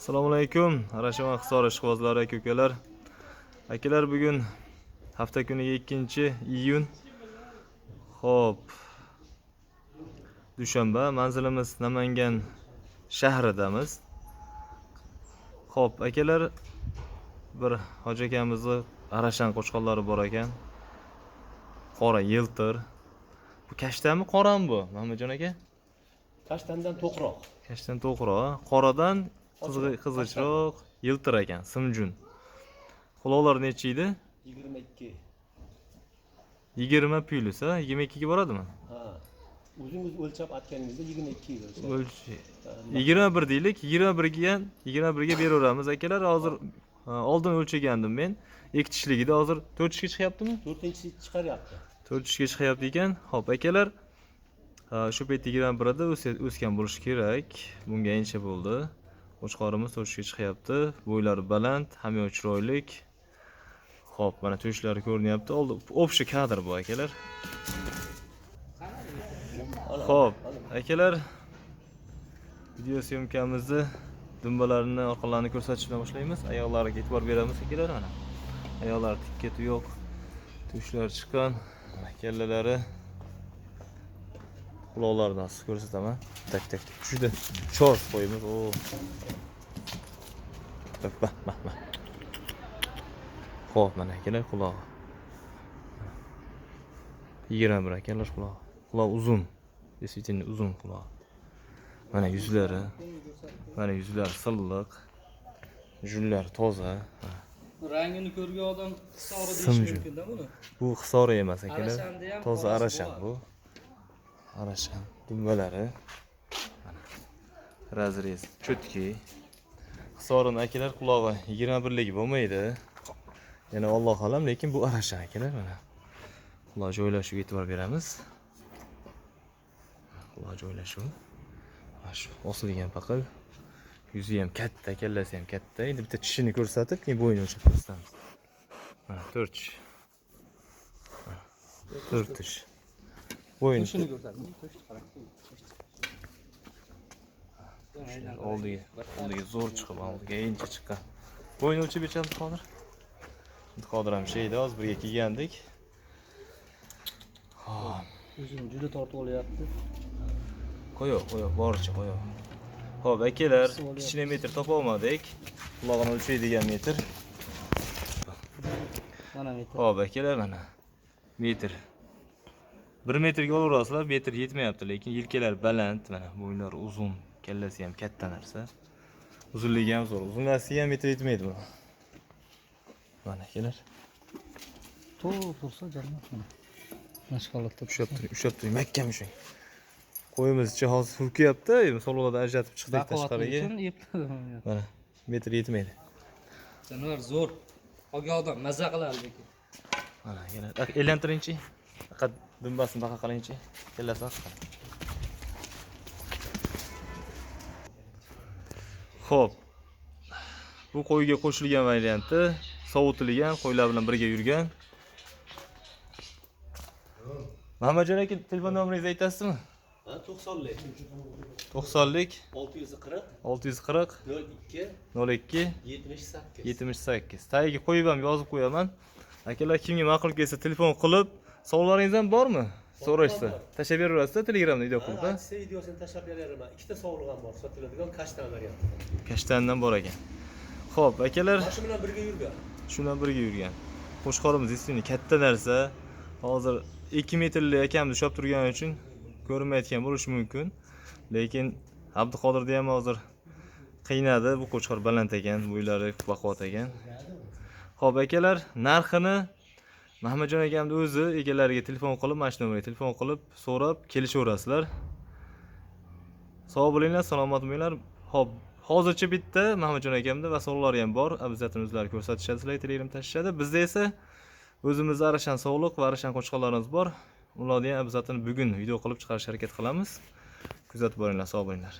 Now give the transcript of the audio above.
Assalomu alaykum. Arashon Hisor ishqibozlari aka-ukalar. Akalar, bugun hafta kuniga 2-iyun. Xo'p. Dushanba, manzilimiz Namangan shahridamiz. Xo'p, akalar, bir hoji akamizni Arashan qo'chqonlari bor ekan. Qora yiltir. Bu kashtami, qorami bu, Mahmudjon aka? Kashtandan to'qroq. Kashtan to'qroq, qoradan qizg'ichroq, yiltir ekan, simjun. Quloqlar necha edi? 22. 20 plus, ha? 22 ga boradimi? Ha. O'zingiz o'lchab aytganingizda 22 bo'lsa. O'lchi. 21 deylik, 21 ga beraveramiz akalar. Hozir oldin o'lchagandim men. Ikki tishligida hozir 4 tishga chiqyaptimi? 4-chi chiqaryapti. 4 tishga chiqyapti ekan. Xo'p akalar, shu payt 21da o'sgan bo'lishi kerak. Bunga ancha bo'ldi. Qo'chqorimiz 4 tishga chiqyapti. Bo'ylari baland, hamma chiroylik. Xo'p, mana to'shlari ko'rinyapti. Общий kadr bu akalar. Xo'p, akalar, video syomkamizni dumbalarini, orqalarini ko'rsatishdan boshlaymiz. Oyoqlariga e'tibor beramiz akalar, mana. Oyoqlar tikka yo'q. To'shlar chiqqan, kallalari. Quloqlarni ko'rsataman. Tak. Juda chos qo'yimiz. O. Bah. Xo'p, mana akalar quloq. 21 akalar quloq. Quloq uzun. Действительно uzun quloq. Mana yuzlari. Mana yuzlari silliq. Junlar toza. Rangini ko'rgan odam hisori deyish mumkin-da buni. Bu hisori emas akalar. Arashanda ham Toza qorasi arashan bor. bu. Arashan dumbalari. Mana. Razrez cho'tki. Hisorini akalar qulog'i 21 lik bo'lmaydi. Yana Alloh alam, lekin bu arashan akalar mana. Quloq joylashuviga e'tibor beramiz. Quloq joylashuv. Mana shu osilgan paqil. Yuzi ham katta, kallasi ham katta. Endi bitta tishini ko'rsatib, keyin bo'yini o'lchab ko'rsatamiz. Mana 4 tish. 4 tish. Bo'yini Shuni ko'rsating. oldiga zo'r chiqib, oldiga incha chiqqan. Bo'yini o'lchab beramiz hozir. Qodir ham sheyda, hozir birga kelgandik. O'zini juda tortib olyapti. Qo'yoq, boricha qo'yoq. Xo'p, akalar, kichkina metr topa olmadik. Quloqni o'lchaydigan metr. Mana metr. Xo'p, akalar, mana metr. 1 metrga olaverasizlar, metr yetmayapti, lekin yelkalari baland, mana bo'ylari uzun, kallasi ham katta narsa. Uzunligi ham zo'r. Uzunlasi ham metr yetmaydi bu. Mana akalar. Tursa jannat mana. Mashg'ulotda Ushab turing, mahkam ushang. Qo'yimizcha hozir hurkiyapti, so'lg'adan ajratib chiqdik tashqariga. Mana metr yetmaydi. Jonivar zo'r. Olgan odam mazza qiladi lekin. Mana yana aylantiringchi. Faqat dumbasini baqa qilingchi. Kellasini qil. Xo'p. Bu qo'yga qo'shilgan varianti, sovutilgan, qo'ylar bilan birga yurgan. Mahmudjon aka, telefon nomeringizni aytasizmi? 90lik. 90lik 640 640 02 02 78. 78. Tagiga qo'yib ham yozib qo'yaman. Akalar, kimga ma'qul kelsa telefon qilib, savollaringiz ham bormi? So'rashsa, tashlab beraverasiz Telegramda video qilib, ha? Aksiya videosini tashlab beraman. Ikkita sovg'a bor, sotiladigan kashtan varianti. Kashtandan bor ekan. Xo'p, akalar, Shu bilan birga yurgan. shundan birga yurgan. Qo'shqorimiz ismini katta narsa. Hozir 2 metrli akamni ushlab turgani uchun ko'rinmayotgan bo'lishi mumkin. Lekin Abduqodirda ham hozir qiynadi. Bu qo'chqor baland ekan, bo'ylari baquvvat ekan. Xo'p, akalar, narxini Mahmudjon akamning o'zi egalariga telefon qilib, mana shu nomerga telefon qilib, so'rab kelishaverasizlar. Sog' bo'linglar, salomat bo'linglar. Xo'p, hozircha bitta Mahmudjon akamda va sog'lari ham bor. Obязательно o'zlari ko'rsatishadi, sizlarga Telegram tashishadi. Bizda esa o'zimizda Arashan sog'liq va Arashan qo'chqonlarimiz bor. Ularni ham obязательно bugun video qilib chiqarishga harakat qilamiz. Kuzatib boringlar, sog' bo'linglar.